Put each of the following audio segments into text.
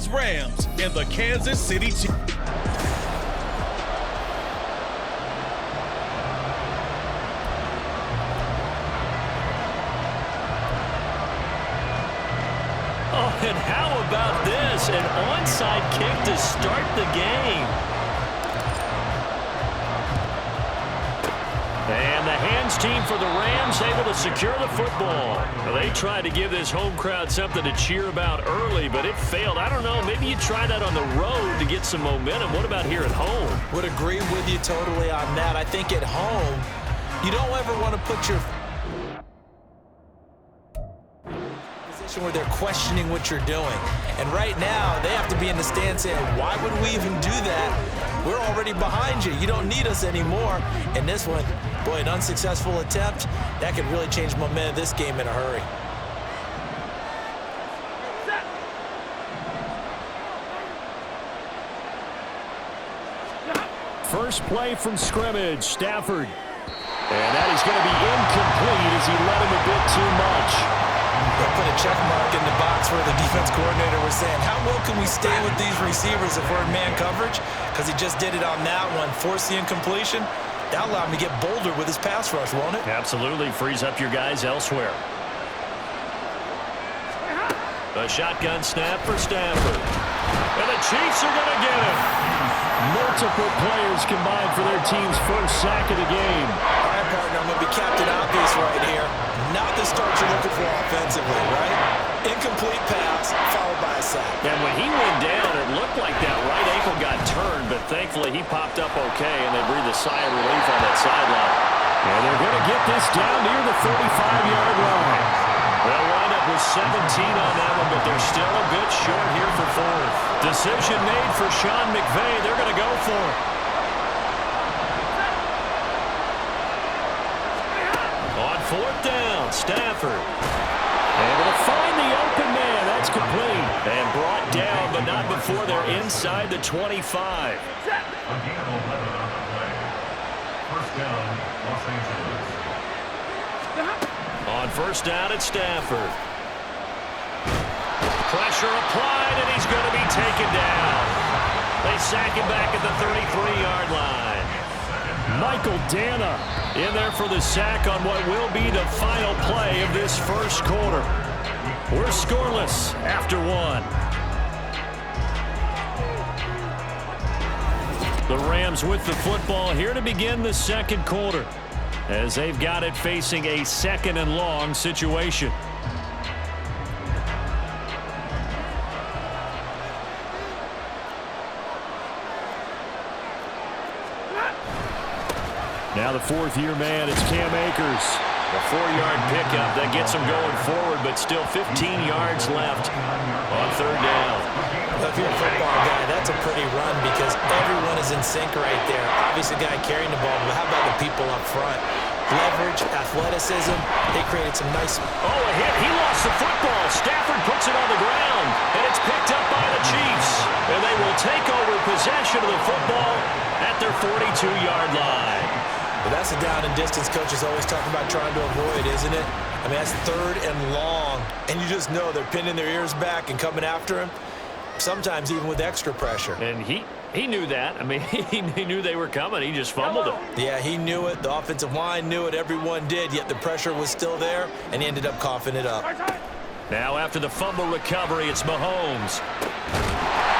Angeles Rams and the Kansas City Chiefs. Oh, and how about this? An onside kick to start the game. And the hands team for the Rams able to secure the football. Well, they tried to give this home crowd something to cheer about early, but it failed. I don't know, maybe you try that on the road to get some momentum. What about here at home? Would agree with you totally on that. I think at home, you don't ever want to put your position where they're questioning what you're doing. And right now, they have to be in the stand saying, why would we even do that? We're already behind you. You don't need us anymore. And this one, boy, an unsuccessful attempt, that could really change momentum of this game in a hurry. First play from scrimmage, Stafford. And that is going to be incomplete as he led him a bit too much. They'll put a check mark in the box where the defense coordinator was saying, how well can we stay with these receivers if we're in man coverage? Because he just did it on that one, forced the incompletion. That'll allow him to get bolder with his pass rush, won't it? Absolutely. Frees up your guys elsewhere. A shotgun snap for Stafford. And the Chiefs are going to get him. Multiple players combined for their team's first sack of the game. All right, partner, I'm going to be Captain Obvious right here. Not the start you're looking for offensively, right? Incomplete pass, followed by a sack. And when he went down, it looked like that right ankle got turned, but thankfully he popped up okay, and they breathed a sigh of relief on that sideline. And they're going to get this down near the 35-yard line. They'll wind up with 17 on that one, but they're still a bit short here for fourth. Decision made for Sean McVay. They're going to go for it. On fourth down, Stafford. Able to find the open man. That's complete. And brought down, but not before they're inside the 25. Again, 11 on the play. First down, Los Angeles. On first down, it's Stafford. Pressure applied, and he's going to be taken down. They sack him back at the 33-yard line. Michael Dana in there for the sack on what will be the final play of this first quarter. We're scoreless after one. The Rams with the football here to begin the second quarter, as they've got it facing a second and long situation. Now the fourth-year man, it's Cam Akers. A 4-yard pickup that gets him going forward, but still 15 yards left on third down. Well, if you're a football guy, that's a pretty run because everyone is in sync right there. Obviously, the guy carrying the ball, but how about the people up front? Leverage, athleticism, they created some nice... Oh, a hit. He lost the football. Stafford puts it on the ground, and it's picked up by the Chiefs. And they will take over possession of the football at their 42-yard line. But that's the down and distance coaches always talking about trying to avoid, isn't it? I mean, that's third and long, and you just know they're pinning their ears back and coming after him, sometimes even with extra pressure. And he knew that. I mean, he knew they were coming. He just fumbled it. Yeah, he knew it. The offensive line knew it. Everyone did, yet the pressure was still there, and he ended up coughing it up. Now after the fumble recovery, it's Mahomes.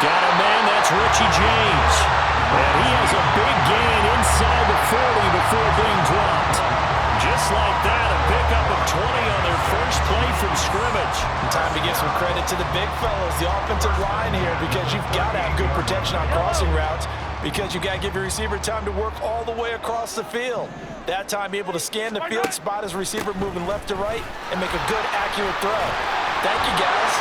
Got a man, that's Richie James. And he has a big gain inside the 40 before being dropped. Just like that, a pickup of 20 on their first play from scrimmage. Time to give some credit to the big fellas, the offensive line here, because you've got to have good protection on crossing routes, because you've got to give your receiver time to work all the way across the field. That time, be able to scan the field, spot his receiver moving left to right, and make a good, accurate throw. Thank you, guys.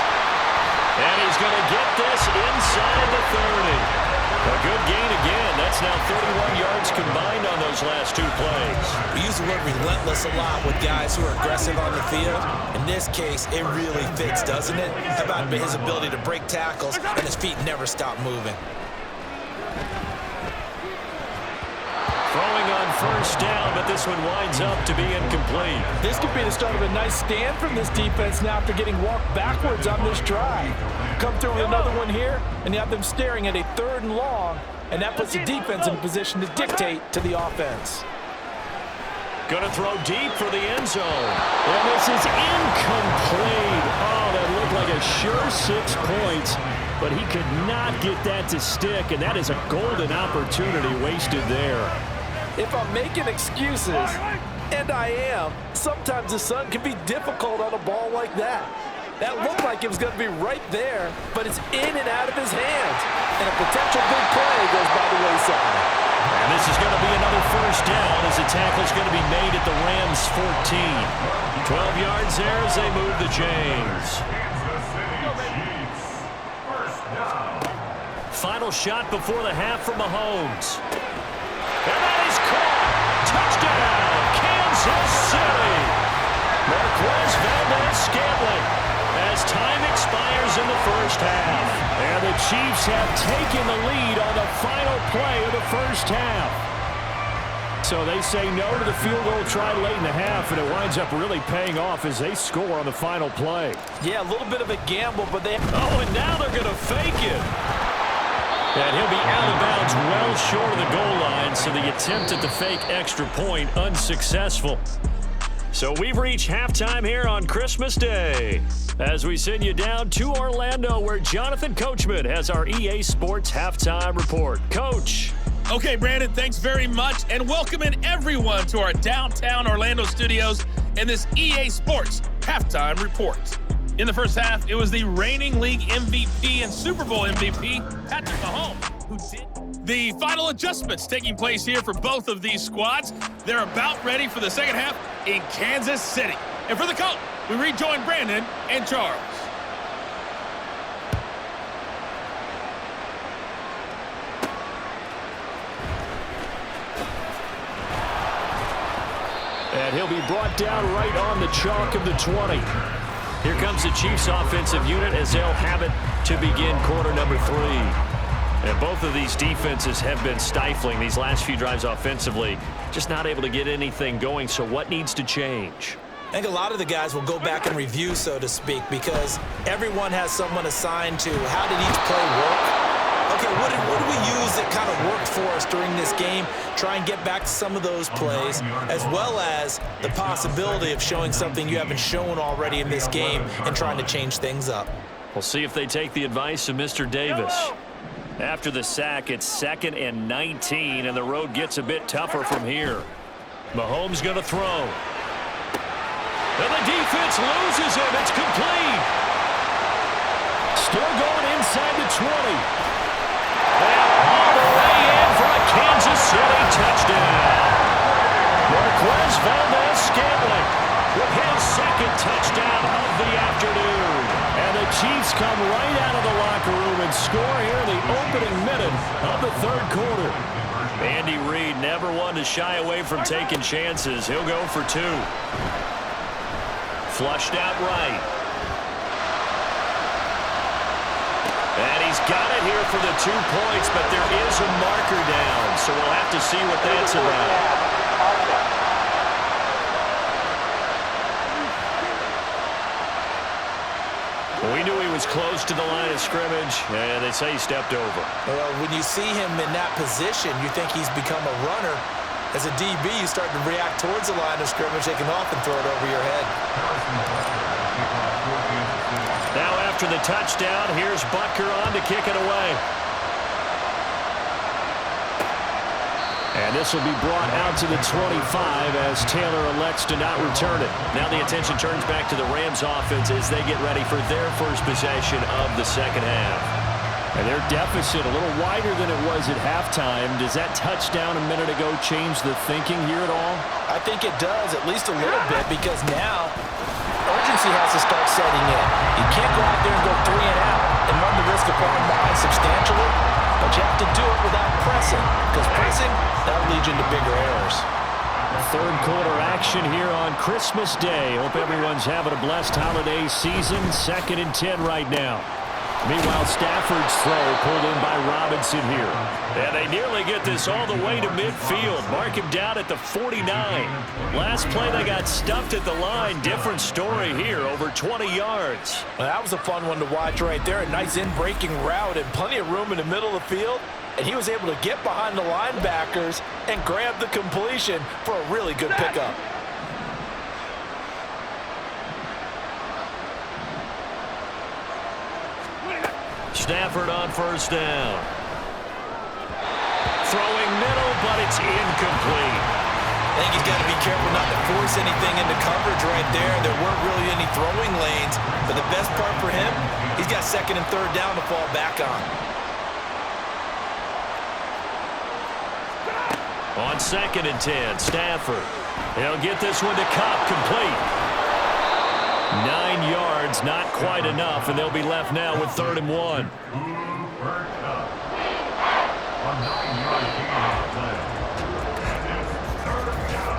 And he's going to get this inside the 30. A good gain again. That's now 31 yards combined on those last two plays. We use the word relentless a lot with guys who are aggressive on the field. In this case, it really fits, doesn't it? How about his ability to break tackles and his feet never stop moving? Throwing on first down, but this one winds up to be incomplete. This could be the start of a nice stand from this defense now after getting walked backwards on this drive. Come through with another one here, and you have them staring at a 3rd and long, and that puts the defense in a position to dictate to the offense. Going to throw deep for the end zone. And this is incomplete. Oh, that looked like a sure 6 points, but he could not get that to stick, and that is a golden opportunity wasted there. If I'm making excuses, and I am, sometimes the sun can be difficult on a ball like that. That looked like it was going to be right there, but it's in and out of his hands. And a potential big play goes by the wayside. And this is going to be another first down as the tackle's going to be made at the Rams' 14. 12 yards there as they move the chains. Final shot before the half from Mahomes. And that is caught. Touchdown, Kansas City. Marquez Valdez-Scantling as time expires in the first half. And the Chiefs have taken the lead on the final play of the first half. So they say no to the field goal try late in the half, and it winds up really paying off as they score on the final play. Yeah, a little bit of a gamble, but they... Oh, and now they're going to fake it. And he'll be out of bounds well short of the goal line, so the attempt at the fake extra point unsuccessful. So we've reached halftime here on Christmas Day as we send you down to Orlando where Jonathan Coachman has our EA Sports Halftime Report. Coach. Okay, Brandon, thanks very much, and welcoming everyone to our downtown Orlando studios in this EA Sports Halftime Report. In the first half, it was the reigning league MVP and Super Bowl MVP, Patrick Mahomes, who did the final adjustments taking place here for both of these squads. They're about ready for the second half in Kansas City. And for the call, we rejoin Brandon and Charles. And he'll be brought down right on the chalk of the 20. Here comes the Chiefs offensive unit as they'll have it to begin quarter number 3. And both of these defenses have been stifling these last few drives offensively. Just not able to get anything going, so what needs to change? I think a lot of the guys will go back and review, so to speak, because everyone has someone assigned to how did each play work. Okay, what did we use that kind of worked for us during this game? Try and get back to some of those plays, as well as the possibility of showing something you haven't shown already in this game and trying to change things up. We'll see if they take the advice of Mr. Davis. After the sack, it's 2nd and 19, and the road gets a bit tougher from here. Mahomes going to throw. And the defense loses him. It's complete. Still going inside the 20. And all the way in for a Kansas City touchdown. Marquez Valdez-Scantling with his 2nd touchdown of the afternoon. And the Chiefs come right out of the locker room and score here in the opening minute of the 3rd quarter. Andy Reid never one to shy away from taking chances. He'll go for 2. Flushed out right. And he's got it here for the 2 points, but there is a marker down, so we'll have to see what that's about. We knew he was close to the line of scrimmage, and they say he stepped over. Well, when you see him in that position, you think he's become a runner. As a DB, you start to react towards the line of scrimmage, they can often throw it over your head. Now after the touchdown, here's Butker on to kick it away. And this will be brought out to the 25 as Taylor elects to not return it. Now the attention turns back to the Rams offense as they get ready for their first possession of the second half. And their deficit a little wider than it was at halftime. Does that touchdown a minute ago change the thinking here at all? I think it does, at least a little bit, because now urgency has to start setting in. You can't go out there and go 3 and out and run the risk of falling behind substantially, but you have to do it without pressing, because pressing, that'll lead you into bigger errors. 3rd quarter action here on Christmas Day. Hope everyone's having a blessed holiday season. 2nd and 10 right now. Meanwhile, Stafford's throw pulled in by Robinson here. And they nearly get this all the way to midfield. Mark him down at the 49. Last play, they got stuffed at the line. Different story here, over 20 yards. Well, that was a fun one to watch right there. A nice in-breaking route and plenty of room in the middle of the field. And he was able to get behind the linebackers and grab the completion for a really good pickup. Stafford on first down. Throwing middle, but it's incomplete. I think he's got to be careful not to force anything into coverage right there. There weren't really any throwing lanes. But the best part for him, he's got second and third down to fall back on. On second and 10, Stafford. He'll get this one to Cup, complete. 9 yards, not quite enough, and they'll be left now with 3rd and 1.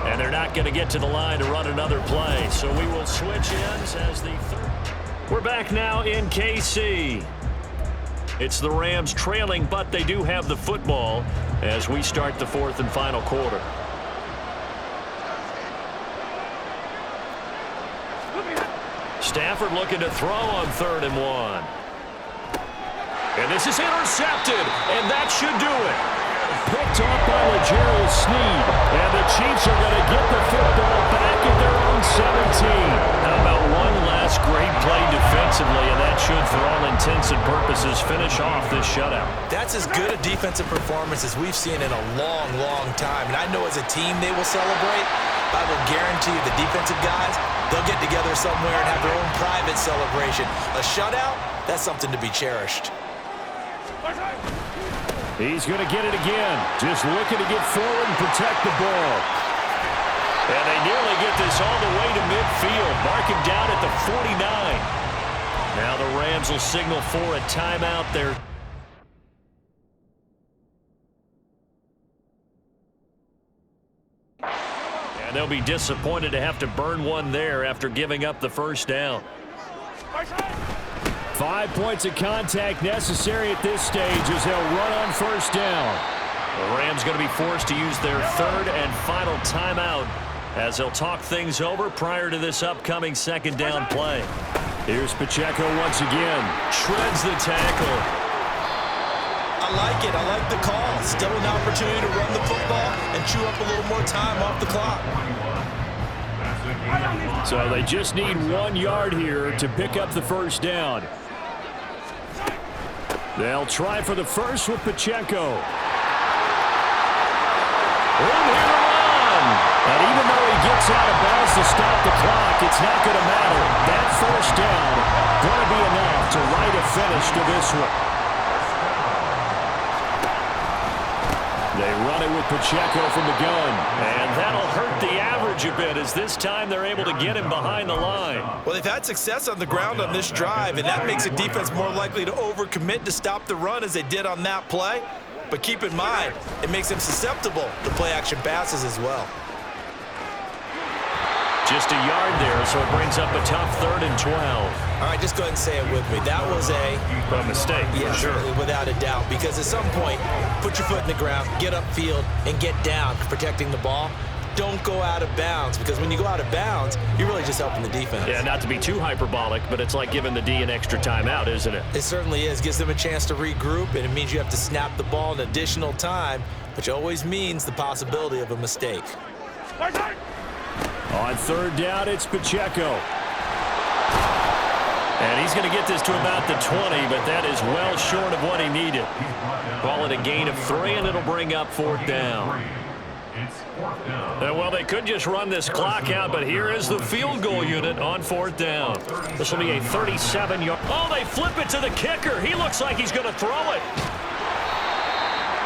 And they're not going to get to the line to run another play, so we will switch ends as the third. We're back now in KC. It's the Rams trailing, but they do have the football as we start the 4th and final quarter. Stafford looking to throw on 3rd and 1. And this is intercepted, and that should do it. Picked off by L'Jarius Sneed, and the Chiefs are going to get the football back at their own 17. How about one last great play defensively, and that should, for all intents and purposes, finish off this shutout. That's as good a defensive performance as we've seen in a long, long time. And I know as a team they will celebrate. I will guarantee you the defensive guys, they'll get together somewhere and have their own private celebration. A shutout, that's something to be cherished. He's going to get it again. Just looking to get forward and protect the ball. And they nearly get this all the way to midfield. Mark him down at the 49. Now the Rams will signal for a timeout there. And they'll be disappointed to have to burn one there after giving up the first down. 5 points of contact necessary at this stage as they'll run on first down. The Rams going to be forced to use their 3rd and final timeout as they'll talk things over prior to this upcoming 2nd down play. Here's Pacheco once again. Shreds the tackle. I like it. I like the call. Still an opportunity to run the football and chew up a little more time off the clock. So they just need 1 yard here to pick up the first down. They'll try for the first with Pacheco. Room here to run. And even though he gets out of bounds to stop the clock, it's not going to matter. That first down going to be enough to write a finish to this one. They run it with Pacheco from the gun. And that'll hurt the average a bit as this time they're able to get him behind the line. Well, they've had success on the ground on this drive, and that makes a defense more likely to overcommit to stop the run as they did on that play. But keep in mind, it makes them susceptible to play-action passes as well. Just a yard there, so it brings up a tough 3rd and 12. All right, just go ahead and say it with me. That was a mistake. Yeah, sure. Without a doubt. Because at some point, put your foot in the ground, get upfield, and get down, protecting the ball. Don't go out of bounds, because when you go out of bounds, you're really just helping the defense. Yeah, not to be too hyperbolic, but it's like giving the D an extra timeout, isn't it? It certainly is. Gives them a chance to regroup, and it means you have to snap the ball in additional time, which always means the possibility of a mistake. On 3rd down, it's Pacheco. And he's going to get this to about the 20, but that is well short of what he needed. Call it a gain of 3, and it'll bring up 4th down. Well, they could just run this clock out, but here is the field goal unit on 4th down. This will be a 37-yard. Oh, they flip it to the kicker. He looks like he's going to throw it.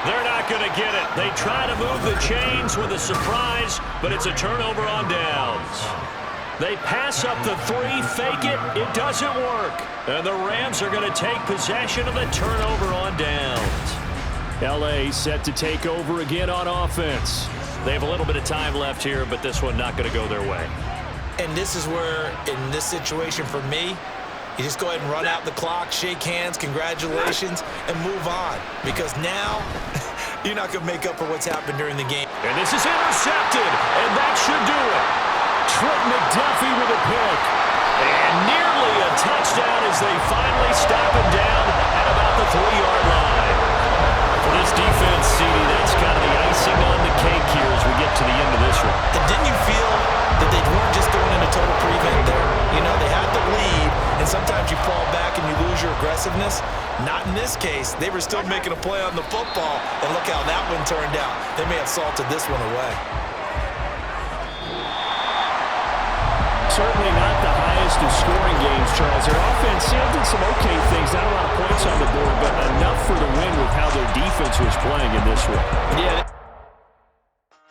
They're not going to get it. They try to move the chains with a surprise, but it's a turnover on downs. They pass up the 3, fake it. It doesn't work. And the Rams are going to take possession of the turnover on downs. L.A. set to take over again on offense. They have a little bit of time left here, but this one not going to go their way. And this is where, in this situation for me, You just go ahead and run out the clock, shake hands, congratulations, and move on. Because now, you're not going to make up for what's happened during the game. And this is intercepted, and that should do it. Trent McDuffie with a pick. And nearly a touchdown as they finally stop him down at about the 3-yard line. For this defense, CD, that's kind of the icing on the cake here as we get to the end of this one. And didn't you feel that they weren't just going into total prevent there? You know, they had the lead, and sometimes you fall back and you lose your aggressiveness. Not in this case. They were still making a play on the football, and look how that one turned out. They may have salted this one away. Certainly not the highest of scoring games, Charles. Their offense did some okay things. Not a lot of points on the board, but enough for the win with how their defense was playing in this one. Yeah.